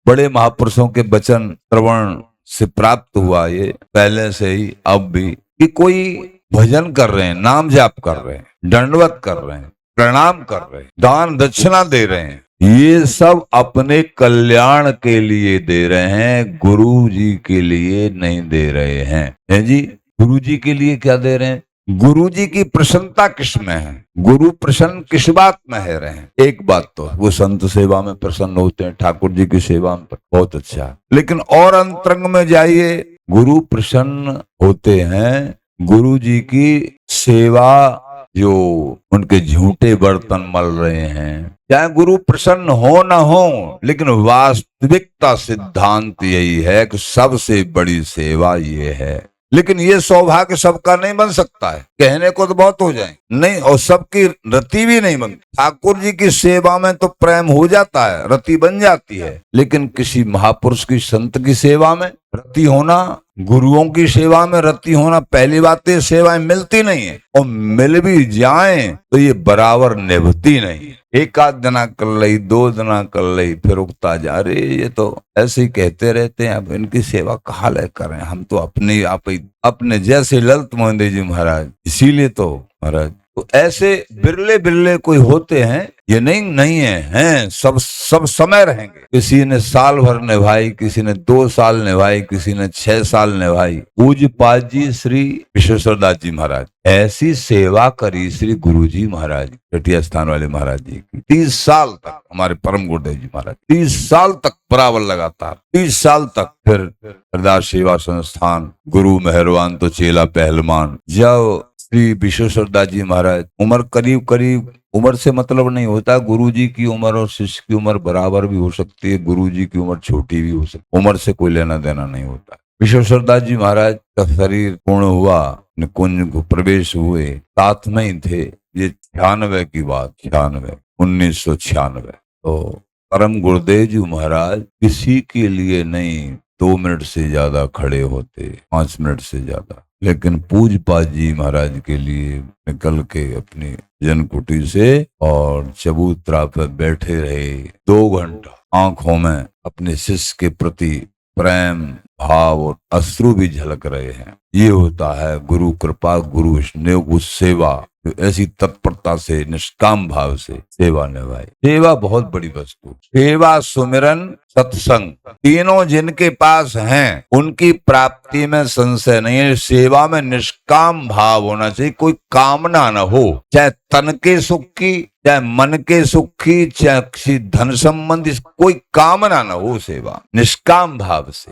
बड़े महापुरुषों के वचन श्रवण से प्राप्त हुआ, ये पहले से ही अब भी, कि कोई भजन कर रहे हैं, नाम जाप कर रहे हैं, दंडवत कर रहे हैं, प्रणाम कर रहे हैं, दान दक्षिणा दे रहे हैं, ये सब अपने कल्याण के लिए दे रहे हैं, गुरु जी के लिए नहीं दे रहे हैं जी। गुरु जी के लिए क्या दे रहे हैं? गुरु जी की प्रसन्नता किसमें है? गुरु प्रसन्न किस बात में है रहे? एक बात तो वो संत सेवा में प्रसन्न होते हैं, ठाकुर जी की सेवा में, बहुत अच्छा। लेकिन और अंतरंग में जाइए, गुरु प्रसन्न होते हैं गुरु जी की सेवा, जो उनके झूठे बर्तन मल रहे हैं, चाहे गुरु प्रसन्न हो न हो, लेकिन वास्तविकता सिद्धांत यही है कि सबसे बड़ी सेवा ये है। लेकिन ये सौभाग्य सबका नहीं बन सकता है, कहने को तो बहुत हो जाए नहीं, और सबकी रति भी नहीं बनती। ठाकुर जी की सेवा में तो प्रेम हो जाता है, रति बन जाती है, लेकिन किसी महापुरुष की, संत की सेवा में रति होना, गुरुओं की सेवा में रति होना, पहली बात तो ये सेवाएं मिलती नहीं है, और मिल भी जाएं तो ये बराबर निभती नहीं है। एक आध जना कर ली, दो जना कर ली, फिर उगता जा रहे, ये तो ऐसे ही कहते रहते हैं, अब इनकी सेवा कहाँ ले करें, हम तो अपने आप ही, अपने जैसे ललित मोहन देव जी महाराज, इसीलिए तो महाराज, तो ऐसे बिरले बिरले कोई होते हैं, ये नहीं हैं, सब समय रहेंगे। किसी ने साल भर निभाई, किसी ने 2 साल निभाई, किसी ने 6 साल निभाई। पूज्यपाद जी श्री विश्वेश्वर दास जी महाराज ऐसी सेवा करी श्री गुरु जी महाराज, चटिया स्थान वाले महाराज जी की, 30 साल तक। हमारे परम गुरुदेव जी महाराज 30 साल तक बराबर लगातार, 30 साल तक। फिर अरदास सेवा संस्थान, गुरु मेहरबान तो चेला पहलवान। जब श्री विश्वेश्वर दास जी महाराज, उम्र करीब करीब, उम्र से मतलब नहीं होता, गुरु जी की उम्र और शिष्य की उम्र बराबर भी हो सकती है, गुरु जी की उम्र छोटी भी हो सकती है, उम्र से कोई लेना देना नहीं होता। विश्वेश्वर दास जी महाराज का शरीर पूर्ण हुआ, निकुंज को प्रवेश हुए, साथ में ही थे। ये 96 की बात, 1996। तो परम गुरुदेव जी महाराज किसी के लिए नहीं 2 मिनट से ज्यादा खड़े होते, 5 मिनट से ज्यादा, लेकिन पूज्यपाद जी महाराज के लिए निकल के अपनी जनकुटी से और चबूतरा पर बैठे रहे 2 घंटा। आंखों में अपने शिष्य के प्रति प्रेम भाव और अश्रु भी झलक रहे हैं। ये होता है गुरु कृपा, गुरु स्नेह, सेवा, ऐसी तत्परता से, निष्काम भाव से सेवा निभाई। सेवा बहुत बड़ी वस्तु, सेवा, सुमिरन, सत्संग, तीनों जिनके पास हैं उनकी प्राप्ति में संशय नहीं है। सेवा में निष्काम भाव होना चाहिए, कोई कामना न हो, चाहे तन के सुख की, चाहे मन के सुख की, चाहे किसी धन संबंधी, कोई कामना न हो। सेवा निष्काम भाव से,